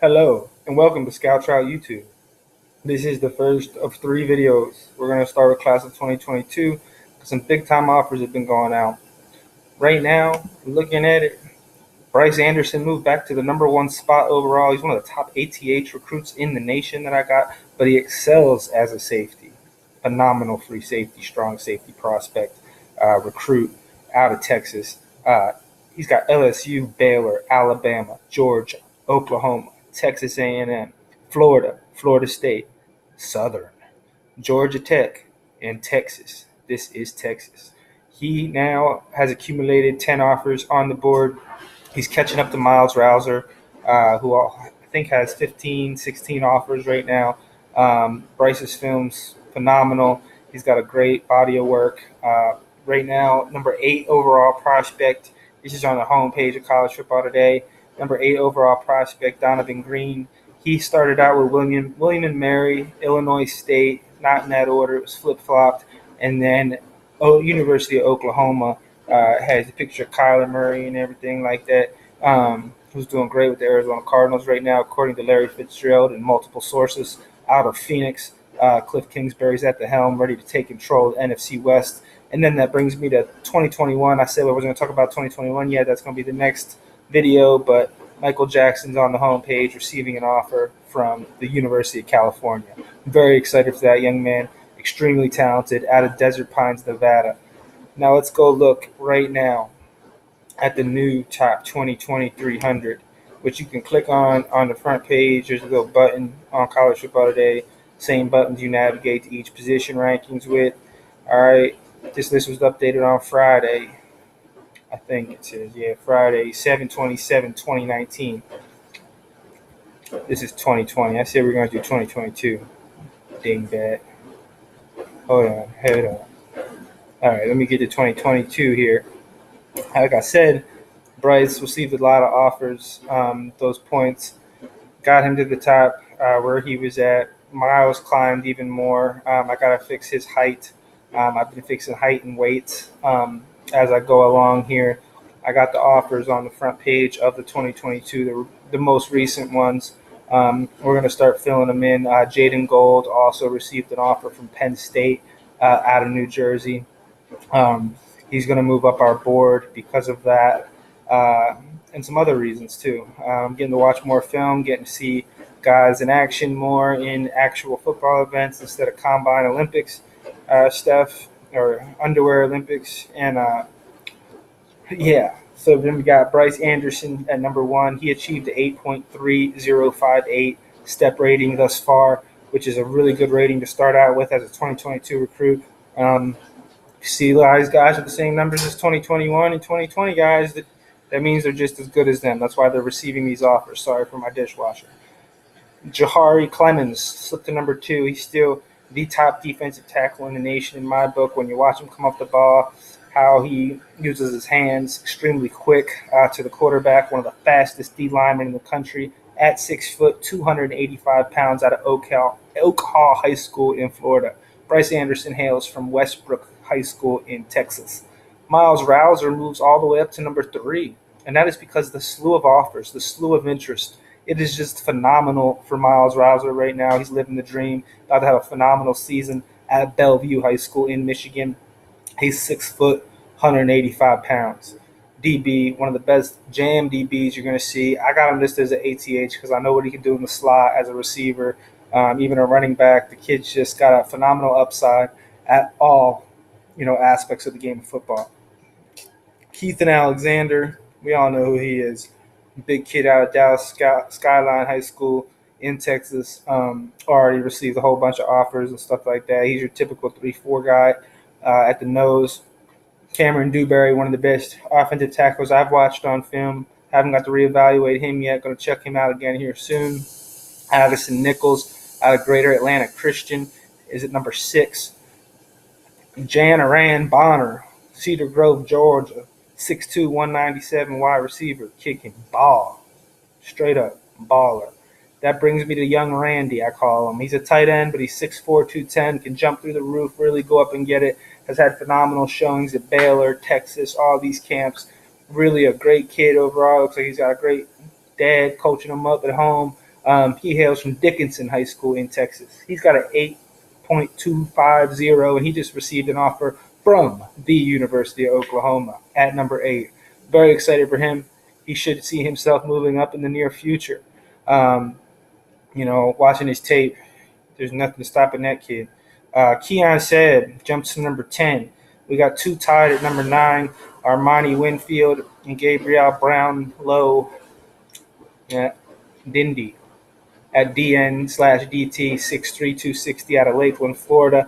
Hello, and welcome to Trout YouTube. This is the first of three videos. We're going to start with class of 2022. Some big-time offers have been going out. Right now, looking at it, Bryce Anderson moved back to the number one spot overall. He's one of the top ATH recruits in the nation that I got, but he excels as a safety. Phenomenal free safety, strong safety prospect, recruit out of Texas. He's got LSU, Baylor, Alabama, Georgia, Oklahoma, Texas A&M, Florida, Florida State, Southern, Georgia Tech, and Texas. This is Texas. He now has accumulated 10 offers on the board. He's catching up to Myles Rouser, who I think has 15, 16 offers right now. Bryce's film's phenomenal. He's got a great body of work. Right now, number 8 overall prospect. This is on the homepage of College Football Today. Number 8 overall prospect, Donovan Green. He started out with William and Mary, Illinois State, not in that order. It was flip-flopped. And then University of Oklahoma has a picture of Kyler Murray and everything like that. Who's doing great with the Arizona Cardinals right now, according to Larry Fitzgerald and multiple sources out of Phoenix. Cliff Kingsbury's at the helm, ready to take control of the NFC West. And then that brings me to 2021. I said we were going to talk about 2021 yet. That's going to be the next video, but Michael Jackson's on the homepage receiving an offer from the University of California. I'm very excited for that young man, extremely talented, out of Desert Pines, Nevada. Now let's go look right now at the new top 2020 300, which you can click on the front page. There's a little button on College Football Today, same buttons you navigate to each position rankings with. All right, this list was updated on Friday. I think it says, Friday, 7/27/2019. This is 2020. I said we're going to do 2022. Dingbat. Hold on. All right, let me get to 2022 here. Like I said, Bryce received a lot of offers. Those points got him to the top where he was at. Myles climbed even more. I got to fix his height. I've been fixing height and weight as I go along here. I got the offers on the front page of the 2022, the most recent ones. We're going to start filling them in. Jaden Gold also received an offer from Penn State out of New Jersey. He's going to move up our board because of that and some other reasons too. Getting to watch more film, getting to see guys in action more in actual football events instead of Combine Olympics stuff or underwear Olympics. And so then we got Bryce Anderson at number 1. He achieved the 8.3058 STEP rating thus far, which is a really good rating to start out with as a 2022 recruit. See guys with the same numbers as 2021 and 2020 guys, that means they're just as good as them. That's why they're receiving these offers. Sorry for my dishwasher. Jahari Clemens slipped to number 2. He's still the top defensive tackle in the nation in my book. When you watch him come up the ball, how he uses his hands, extremely quick to the quarterback, one of the fastest D linemen in the country at 6 foot, 285 pounds out of Oak Hall High School in Florida. Bryce Anderson hails from Westbrook High School in Texas. Myles Rouser moves all the way up to number 3, and that is because the slew of offers, the slew of interest. It is just phenomenal for Myles Rouser right now. He's living the dream, about to have a phenomenal season at Bellevue High School in Michigan. He's 6 foot, 185 pounds. DB, one of the best jam DBs you're going to see. I got him listed as an ATH because I know what he can do in the slot as a receiver, even a running back. The kid's just got a phenomenal upside at all, aspects of the game of football. Keithan Alexander, we all know who he is. Big kid out of Dallas Skyline High School in Texas. Already received a whole bunch of offers and stuff like that. He's your typical 3-4 guy at the nose. Cameron Dewberry, one of the best offensive tackles I've watched on film. Haven't got to reevaluate him yet. Going to check him out again here soon. Addison Nichols out of Greater Atlanta Christian is at number 6. Jan Aran Bonner, Cedar Grove, Georgia, 6'2", 197 wide receiver, kicking ball. Straight up baller. That brings me to young Randy, I call him. He's a tight end, but he's 6'4", 210, can jump through the roof, really go up and get it. Has had phenomenal showings at Baylor, Texas, all these camps. Really a great kid overall. Looks like he's got a great dad coaching him up at home. He hails from Dickinson High School in Texas. He's got an 8.250, and he just received an offer from the University of Oklahoma at number 8. Very excited for him. He should see himself moving up in the near future. Watching his tape, there's nothing stopping that kid. Keon Sebb jumps to number 10. We got 2 tied at number 9, Armani Winfield and Gabriel Brown Low Dindy at DN/DT 6'3", 260 out of Lakeland, Florida.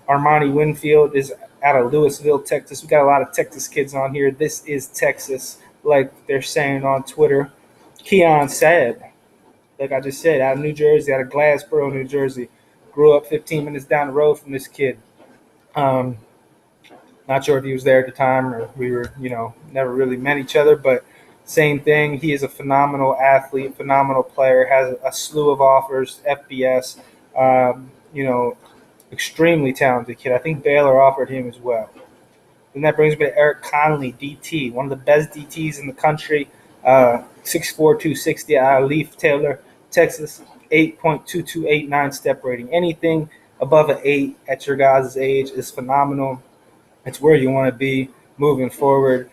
Armani Winfield is out of Louisville, Texas. We got a lot of Texas kids on here. This is Texas, like they're saying on Twitter. Keon Sebb, like I just said, out of New Jersey, out of Glassboro, New Jersey. Grew up 15 minutes down the road from this kid. Not sure if he was there at the time or we were, never really met each other, but same thing. He is a phenomenal athlete, phenomenal player, has a slew of offers, FBS, extremely talented kid. I think Baylor offered him as well. And that brings me to Eric Conley, DT, one of the best DTs in the country, 6'4", 260 out of Leaf Taylor, Texas, 8.2289 step rating. Anything above an 8 at your guys' age is phenomenal. It's where you want to be moving forward.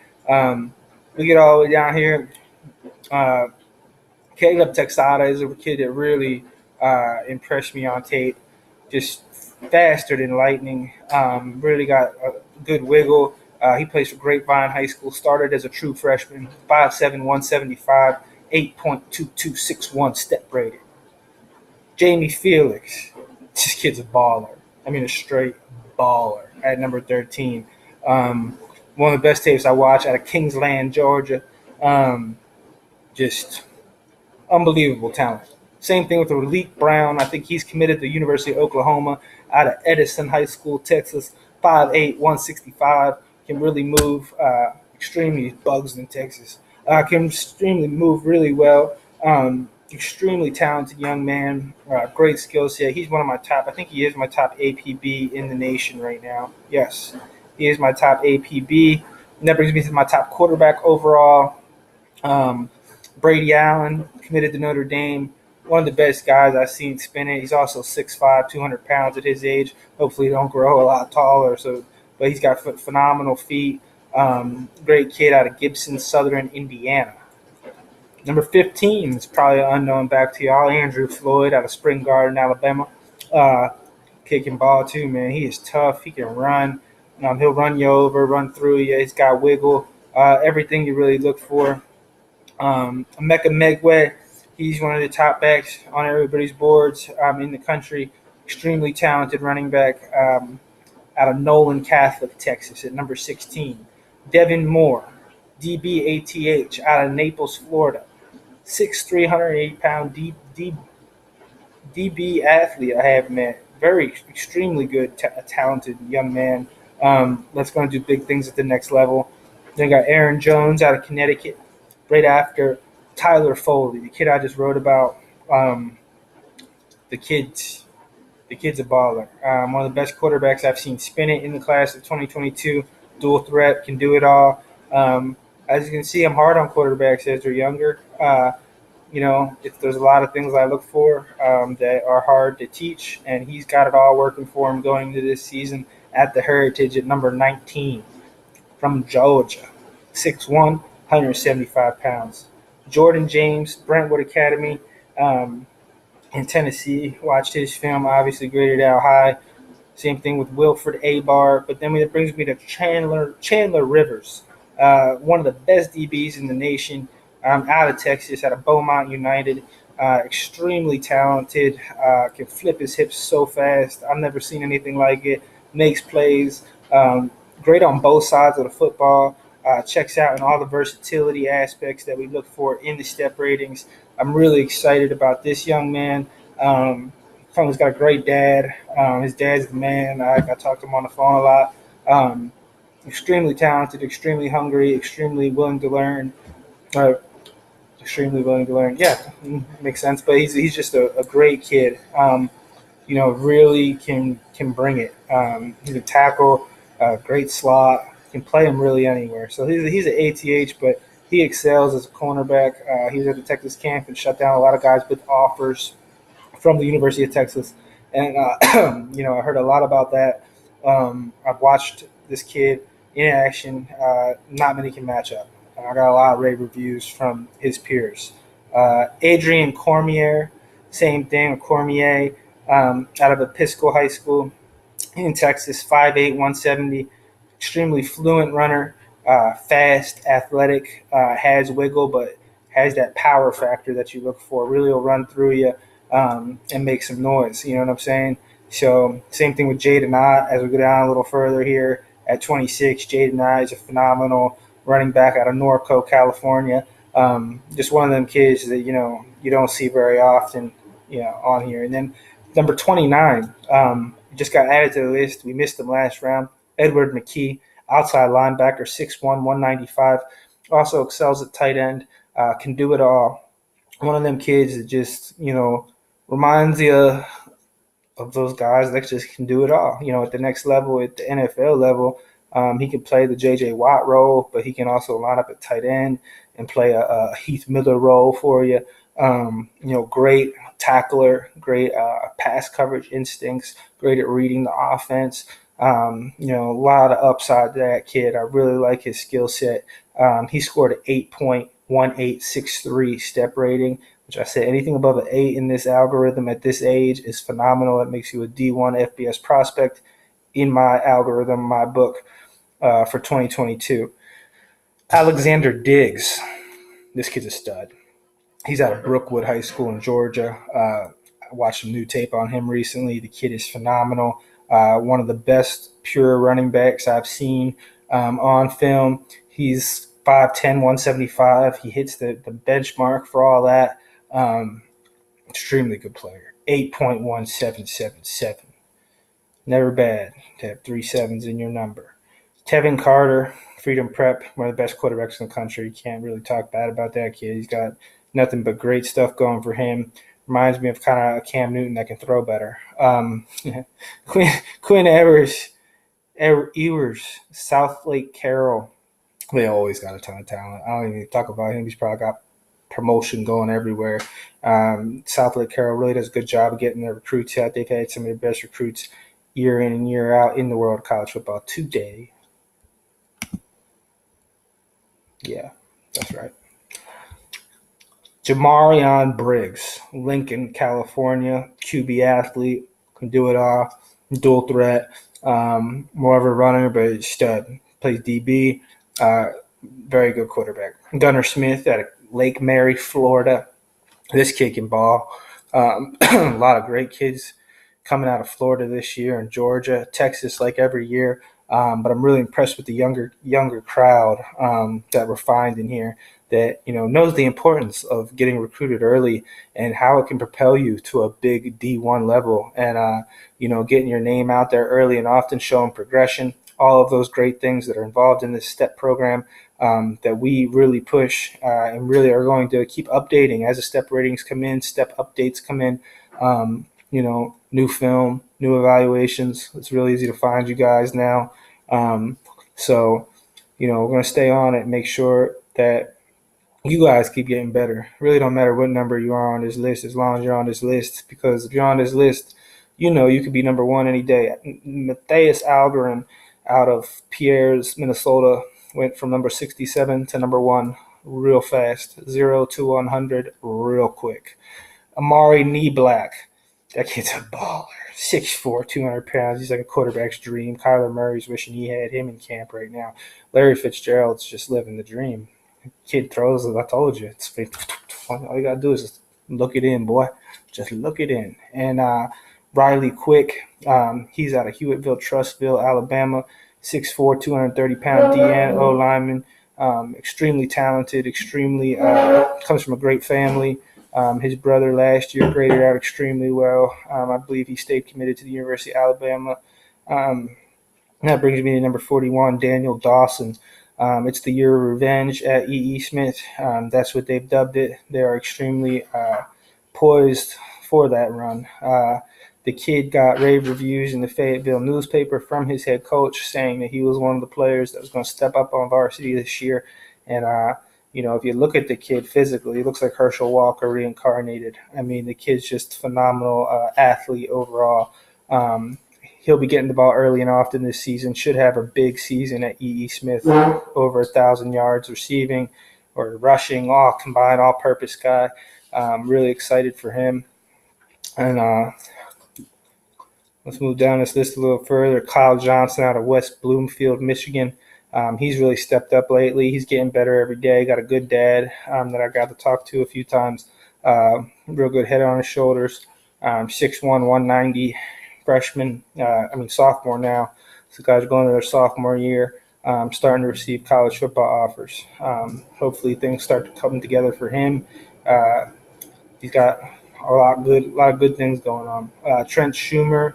We get all the way down here. Caleb Texada is a kid that really impressed me on tape. Just faster than lightning. Really got a good wiggle. He plays for Grapevine High School. Started as a true freshman. 5'7", 175, 8.2261 step rating. Jamie Felix. This kid's a baller. I mean, a straight baller at number 13. One of the best tapes I watch out of Kingsland, Georgia. Just unbelievable talent. Same thing with Malik Brown. I think he's committed to the University of Oklahoma out of Edison High School, Texas. 5'8", 165. Can really move. Extremely bugs in Texas. Can extremely move really well. Extremely talented young man. Great skill set. He's one of my top. I think he is my top APB in the nation right now. Yes, he is my top APB. And that brings me to my top quarterback overall. Brady Allen, committed to Notre Dame. One of the best guys I've seen spin it. He's also 6'5", 200 pounds at his age. Hopefully he don't grow a lot taller. But he's got phenomenal feet. Great kid out of Gibson, Southern Indiana. Number 15 is probably unknown back to y'all. Andrew Floyd out of Spring Garden, Alabama. Kicking ball too, man. He is tough. He can run. He'll run you over, run through you. He's got wiggle. Everything you really look for. Emeka Megwe, he's one of the top backs on everybody's boards in the country. Extremely talented running back out of Nolan Catholic, Texas at number 16. Devin Moore, DBATH out of Naples, Florida. 6'3", 180-pound DB athlete I have met. Very extremely good, talented young man. That's going to do big things at the next level. Then got Aaron Jones out of Connecticut. Right after Tyler Foley, the kid I just wrote about. The kid's a baller. One of the best quarterbacks I've seen spin it in the class of 2022. Dual threat, can do it all. As you can see, I'm hard on quarterbacks as they're younger. There's a lot of things I look for that are hard to teach, and he's got it all working for him going into this season at the Heritage at number 19 from Georgia. 6'1", 175 pounds. Jordan James, Brentwood Academy in Tennessee. Watched his film, obviously graded out high. Same thing with Wilfred Abar. But then it brings me to Chandler Rivers, one of the best DBs in the nation, out of Texas, out of Beaumont United. Extremely talented, can flip his hips so fast. I've never seen anything like it. Makes plays. Great on both sides of the football. Checks out in all the versatility aspects that we look for in the step ratings. I'm really excited about this young man. He's got a great dad. His dad's the man. I talk to him on the phone a lot. Extremely talented, extremely hungry, extremely willing to learn. Yeah, makes sense. But he's just a great kid. Really can bring it. He's a tackle, great slot. Can play him really anywhere. So he's an ATH, but he excels as a cornerback. He was at the Texas camp and shut down a lot of guys with offers from the University of Texas. And, I heard a lot about that. I've watched this kid in action. Not many can match up. I got a lot of rave reviews from his peers. Adrian Cormier, same thing, Cormier, out of Episcopal High School in Texas, 5'8", 170, extremely fluent runner, fast, athletic, has wiggle, but has that power factor that you look for. Really will run through you and make some noise. You know what I'm saying? So same thing with Jayden. As we go down a little further here at 26, Jayden is a phenomenal running back out of Norco, California. Just one of them kids that you don't see very often, on here. And then number 29 just got added to the list. We missed him last round. Edward Mckee, outside linebacker, 6'1", 195. Also excels at tight end. Can do it all. One of them kids that just reminds you of those guys that just can do it all. At the next level, at the NFL level, he can play the J.J. Watt role, but he can also line up at tight end and play a Heath Miller role for you. Great tackler, great pass coverage instincts, great at reading the offense. A lot of upside to that kid. I really like his skill set. He scored an 8.1863 step rating, which I said anything above an 8 in this algorithm at this age is phenomenal. It makes you a D1 FBS prospect in my algorithm, my book for 2022. Alexander Diggs. This kid's a stud. He's out of Brookwood High School in Georgia. I watched some new tape on him recently. The kid is phenomenal. One of the best pure running backs I've seen on film. He's 5'10", 175. He hits the benchmark for all that. Extremely good player. 8.1777. Never bad to have 3 sevens in your number. Tevin Carter, Freedom Prep, one of the best quarterbacks in the country. You can't really talk bad about that kid. He's got nothing but great stuff going for him. Reminds me of kind of a Cam Newton that can throw better. Quinn Ewers, South Lake Carroll. They always got a ton of talent. I don't even talk about him. He's probably got promotion going everywhere. South Lake Carroll really does a good job of getting their recruits out. They've had some of the best recruits year in and year out in the world of college football today. Yeah, that's right. Jamarion Briggs, Lincoln, California, QB athlete, can do it all, dual threat, more of a runner, but stud. Plays DB, very good quarterback. Gunnar Smith out of Lake Mary, Florida. This kid can ball. A lot of great kids coming out of Florida this year and Georgia, Texas, like every year. But I'm really impressed with the younger crowd that we're finding here that, knows the importance of getting recruited early and how it can propel you to a big D1 level and, getting your name out there early and often, showing progression, all of those great things that are involved in this STEP program that we really push and really are going to keep updating as the STEP ratings come in, STEP updates come in, new film, new evaluations. It's really easy to find you guys now. So, we're going to stay on it and make sure that you guys keep getting better. It really don't matter what number you are on this list as long as you're on this list, because if you're on this list, you could be number one any day. Matthias Algarin out of Pierre's, Minnesota, went from number 67 to number 1 real fast, 0 to 100 real quick. Amari Knee-Black, that kid's a baller. 6'4", 200 pounds. He's like a quarterback's dream. Kyler Murray's wishing he had him in camp right now. Larry Fitzgerald's just living the dream. Kid throws, I told you, it's all you got to do is just look it in, boy. Just look it in. And Riley Quick, he's out of Hewitttville, Trustville, Alabama. 6'4", 230-pound DN, O-lineman. Extremely talented, comes from a great family. His brother last year graded out extremely well. I believe he stayed committed to the University of Alabama. That brings me to number 41, Daniel Dawson. It's the year of revenge at E.E. Smith. That's what they've dubbed it. They are extremely poised for that run. The kid got rave reviews in the Fayetteville newspaper from his head coach saying that he was one of the players that was going to step up on varsity this year. And, if you look at the kid physically, he looks like Herschel Walker reincarnated. I mean, the kid's just phenomenal athlete overall. He'll be getting the ball early and often this season. Should have a big season at E.E. Smith, over 1,000 yards receiving or rushing, all combined, all-purpose guy. Really excited for him. And let's move down this list a little further. Cleve Johnson out of West Bloomfield, Michigan. He's really stepped up lately. He's getting better every day. Got a good dad that I got to talk to a few times. Real good head on his shoulders. 6'1", 190, sophomore now. So guys are going to their sophomore year, starting to receive college football offers. Hopefully things start to come together for him. He's got a lot of good things going on. Trent Schumerman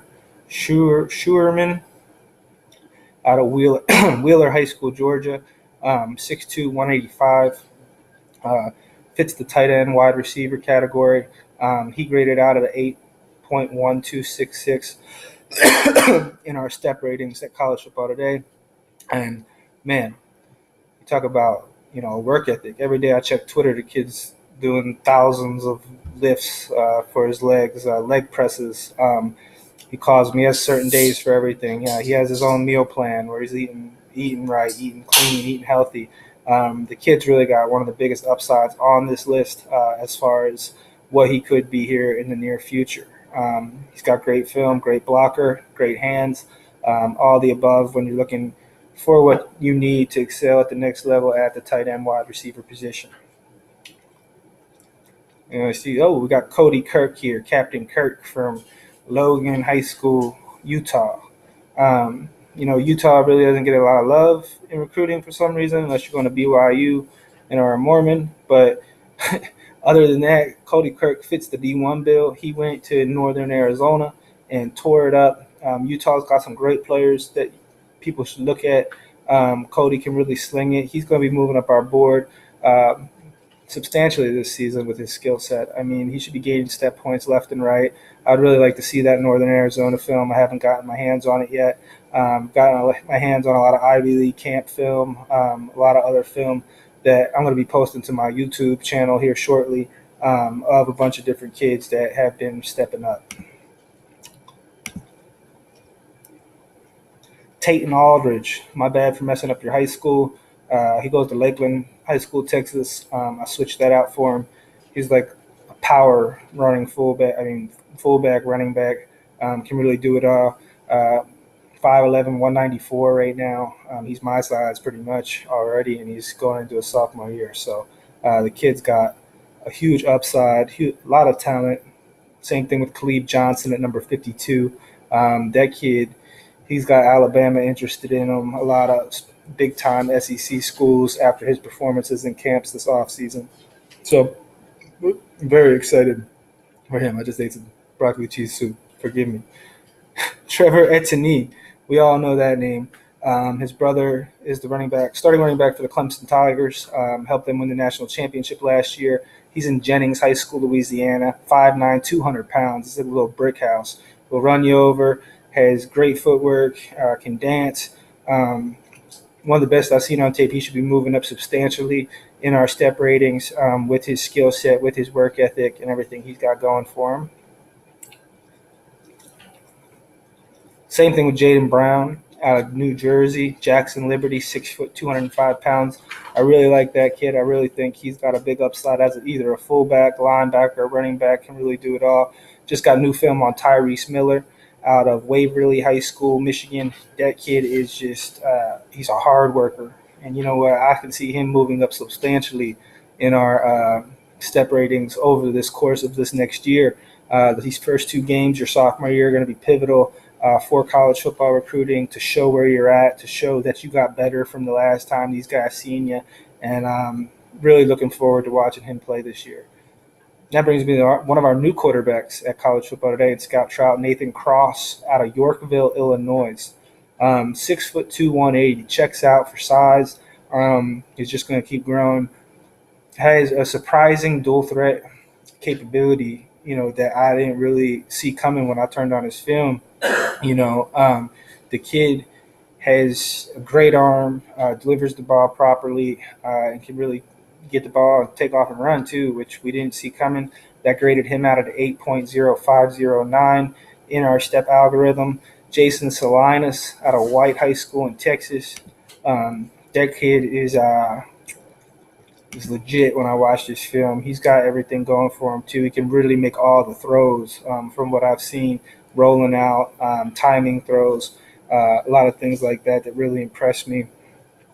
out of Wheeler High School, Georgia, 6'2", 185. Fits the tight end wide receiver category. He graded out of the 8.1266 in our step ratings at College Football Today. And man, you talk about work ethic. Every day I check Twitter, the kid's doing thousands of lifts for his legs, leg presses. He calls me. He has certain days for everything. He has his own meal plan where he's eating right, eating clean, eating healthy. The kid's really got one of the biggest upsides on this list as far as what he could be here in the near future. He's got great film, great blocker, great hands, all the above when you're looking for what you need to excel at the next level at the tight end wide receiver position. And I see, we got Cody Kirk here, Captain Kirk from Logan High School, Utah. Utah really doesn't get a lot of love in recruiting for some reason, unless you're going to BYU and are a Mormon. But other than that, Cody Kirk fits the D1 bill. He went to Northern Arizona and tore it up. Utah's got some great players that people should look at. Cody can really sling it. He's going to be moving up our board substantially this season with his skill set. I mean, he should be gaining step points left and right. I'd really like to see that Northern Arizona film. I haven't gotten my hands on it yet. Gotten my hands on a lot of Ivy League camp film, a lot of other film that I'm going to be posting to my YouTube channel here shortly of a bunch of different kids that have been stepping up. Tayton Aldridge, my bad for messing up your high school. He goes to Lakeland High School, Texas. I switched that out for him. He's like a power running fullback, running back. Can really do it all. 5'11", 194 right now. He's my size pretty much already, and he's going into a sophomore year. So the kid's got a huge upside, a lot of talent. Same thing with Cleve Johnson at number 52. That kid, he's got Alabama interested in him, a lot of big-time SEC schools after his performances in camps this offseason. So I'm very excited for him. I just ate some broccoli cheese soup. Forgive me. Trevor Anthony, we all know that name. His brother is the starting running back for the Clemson Tigers, helped them win the national championship last year. He's in Jennings High School, Louisiana, 5'9", 200 pounds. It's a little brick house. Will run you over, has great footwork, can dance. One of the best I've seen on tape. He should be moving up substantially in our step ratings with his skill set, with his work ethic, and everything he's got going for him. Same thing with Jayden Brown out of New Jersey, Jackson Liberty, 6 foot, 205 pounds. I really like that kid. I really think he's got a big upside as either a fullback, linebacker, running back, can really do it all. Just got new film on Tyrese Miller out of Waverly High School, Michigan. That kid is just he's a hard worker. And you know what? I can see him moving up substantially in our step ratings over this course of this next year. These first two games, your sophomore year, are going to be pivotal for college football recruiting, to show where you're at, to show that you got better from the last time these guys seen you. And I'm really looking forward to watching him play this year. That brings me to one of our new quarterbacks at College Football Today in Scout Trout, Nathan Cross out of Yorkville, Illinois. 6 foot 2, 180. Checks out for size. He's just going to keep growing. Has a surprising dual threat capability, that I didn't really see coming when I turned on his film. The kid has a great arm, delivers the ball properly, and can really get the ball and take off and run too, which we didn't see coming. That graded him out at 8.0509 in our STEP algorithm. Jason Salinas out of White High School in Texas. That kid is legit when I watch this film. He's got everything going for him too. He can really make all the throws from what I've seen, rolling out, timing throws, a lot of things like that really impressed me.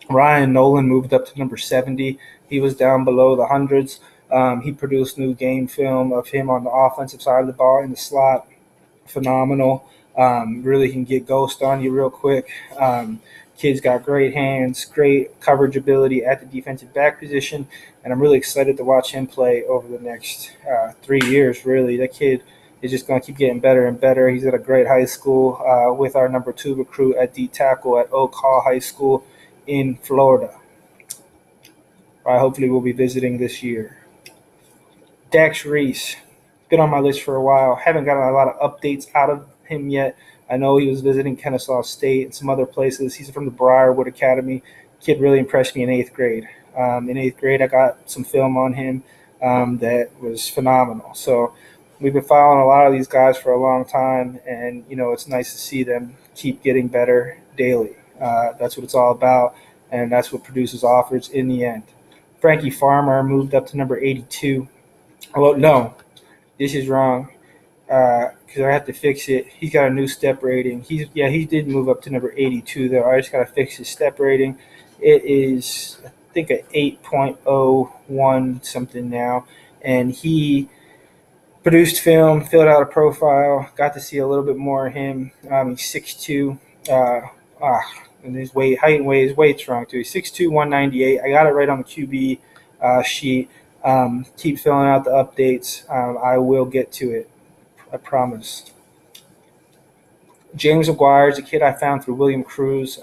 Ryan Nolan moved up to number 70. He was down below the hundreds. He produced new game film of him on the offensive side of the ball in the slot. Phenomenal. Really can get ghost on you real quick. Kid's got great hands, great coverage ability at the defensive back position, and I'm really excited to watch him play over the next 3 years, really. That kid is just going to keep getting better and better. He's at a great high school with our number 2 recruit at D tackle at Oak Hall High School in Florida. Hopefully we'll be visiting this year. Dax Reese, been on my list for a while. Haven't gotten a lot of updates out of him yet. I know he was visiting Kennesaw State and some other places. He's from the Briarwood Academy. Kid really impressed me in 8th grade. In 8th grade, I got some film on him that was phenomenal. So we've been following a lot of these guys for a long time, and, it's nice to see them keep getting better daily. That's what it's all about, and that's what produces offers in the end. Frankie Farmer moved up to number 82. Well, no, this is wrong. Because I have to fix it. He's got a new STEP rating. He did move up to number 82 though. I just got to fix his STEP rating. It is, I think, an 8.01 something now, and he produced film, filled out a profile, got to see a little bit more of him. He's 6'2", and his height and weight, his weight's wrong too. He's 6'2", 198. I got it right on the QB sheet. Keep filling out the updates. I will get to it. I promise. James McGuire is a kid I found through William Cruz.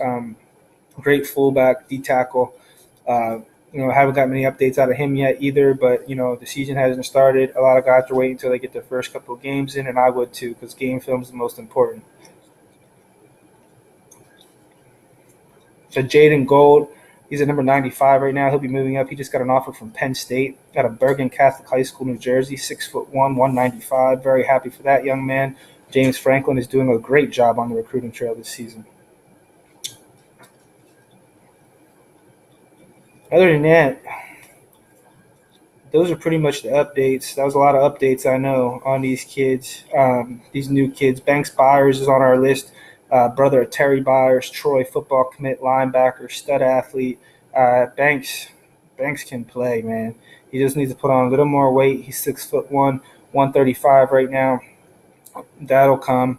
Great fullback, D tackle. Haven't got many updates out of him yet either, but, the season hasn't started. A lot of guys are waiting until they get their first couple of games in, and I would too, because game film is the most important. So Jaden Gold, he's at number 95 right now. He'll be moving up. He just got an offer from Penn State out of Bergen Catholic High School, New Jersey, 6'1", 195. Very happy for that young man. James Franklin is doing a great job on the recruiting trail this season. Other than that, those are pretty much the updates. That was a lot of updates, I know, on these kids, these new kids. Banks Byers is on our list. Brother of Terry Byers, Troy football commit, linebacker, stud athlete. Banks can play, man. He just needs to put on a little more weight. He's 6'1", 135 right now. That'll come.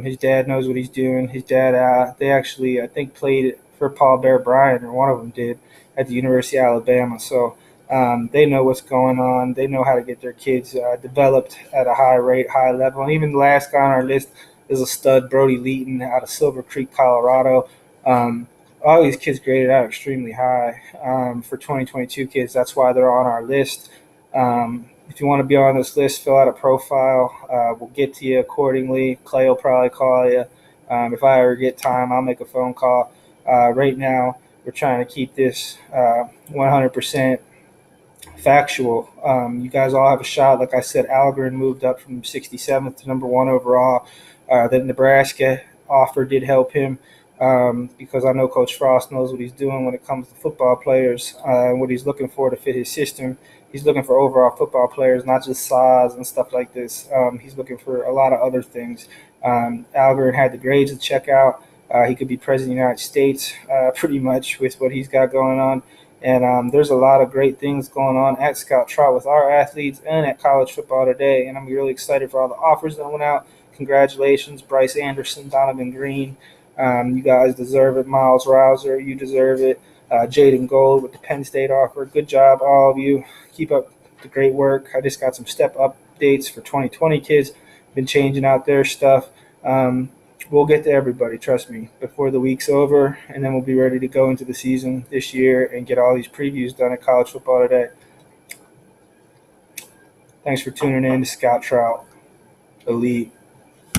His dad knows what he's doing. His dad, they actually, I think, played for Paul Bear Bryant, or one of them did, at the University of Alabama. So they know what's going on. They know how to get their kids developed at a high rate, high level. And even the last guy on our list is a stud, Brody Leeton, out of Silver Creek, Colorado. All these kids graded out extremely high for 2022 kids. That's why they're on our list. If you want to be on this list, fill out a profile. We'll get to you accordingly. Clay will probably call you. If I ever get time, I'll make a phone call. Right now, we're trying to keep this 100% factual. You guys all have a shot. Like I said, Algren moved up from 67th to number 1 overall. The Nebraska offer did help him because I know Coach Frost knows what he's doing when it comes to football players and what he's looking for to fit his system. He's looking for overall football players, not just size and stuff like this. He's looking for a lot of other things. Algren had the grades to check out. He could be president of the United States pretty much with what he's got going on. And there's a lot of great things going on at Scout Trout with our athletes and at college football today. And I'm really excited for all the offers that went out. Congratulations, Bryce Anderson, Donovan Green. You guys deserve it. Myles Rouser, you deserve it. Jaden Gold with the Penn State offer. Good job, all of you. Keep up the great work. I just got some step updates for 2020 kids. Been changing out their stuff. We'll get to everybody, trust me, before the week's over, and then we'll be ready to go into the season this year and get all these previews done at College Football Today. Thanks for tuning in to Scout Trout Elite.